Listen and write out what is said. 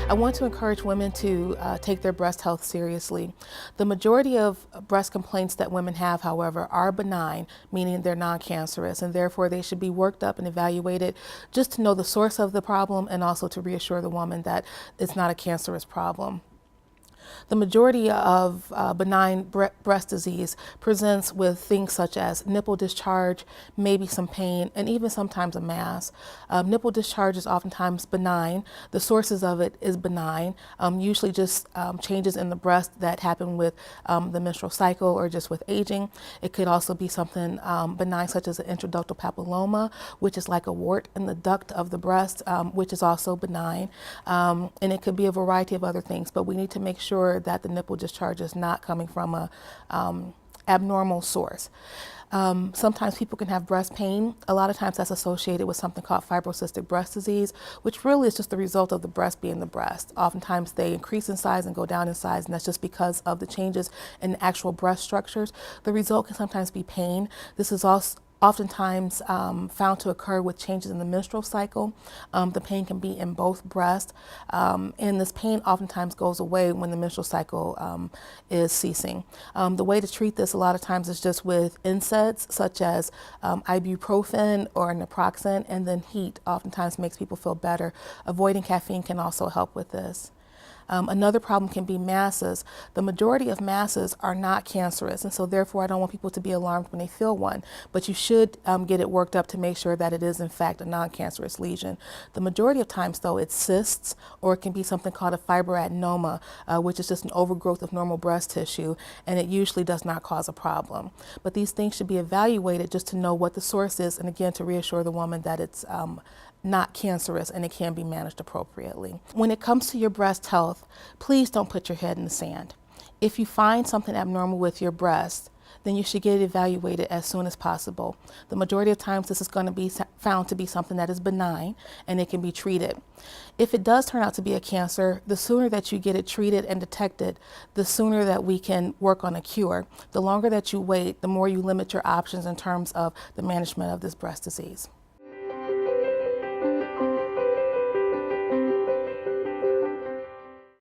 I want to encourage women to take their breast health seriously. The majority of breast complaints that women have, however, are benign, meaning they're non-cancerous, and therefore they should be worked up and evaluated just to know the source of the problem and also to reassure the woman that it's not a cancerous problem. The majority of benign breast disease presents with things such as nipple discharge, maybe some pain, and even sometimes a mass. Nipple discharge is oftentimes benign. The sources of it is benign, usually just changes in the breast that happen with the menstrual cycle or just with aging. It could also be something benign such as an intraductal papilloma, which is like a wart in the duct of the breast, which is also benign. And it could be a variety of other things, but we need to make sure that the nipple discharge is not coming from a abnormal source. Sometimes people can have breast pain. A lot of times that's associated with something called fibrocystic breast disease, which really is just the result of the breast being the breast. Oftentimes they increase in size and go down in size, and that's just because of the changes in the actual breast structures. The result can sometimes be pain. This is also oftentimes found to occur with changes in the menstrual cycle. The pain can be in both breasts, and this pain oftentimes goes away when the menstrual cycle is ceasing. The way to treat this a lot of times is just with NSAIDs such as ibuprofen or naproxen, and then heat oftentimes makes people feel better. Avoiding caffeine can also help with this. Another problem can be masses. The majority of masses are not cancerous, and so therefore I don't want people to be alarmed when they feel one, but you should get it worked up to make sure that it is in fact a non-cancerous lesion. The majority of times though it's cysts, or it can be something called a fibroadenoma, which is just an overgrowth of normal breast tissue, and it usually does not cause a problem. But these things should be evaluated just to know what the source is, and again to reassure the woman that it's not cancerous and it can be managed appropriately. When it comes to your breast health, please don't put your head in the sand. If you find something abnormal with your breast, then you should get it evaluated as soon as possible. The majority of times this is going to be found to be something that is benign and it can be treated. If it does turn out to be a cancer, the sooner that you get it treated and detected, the sooner that we can work on a cure. The longer that you wait, the more you limit your options in terms of the management of this breast disease.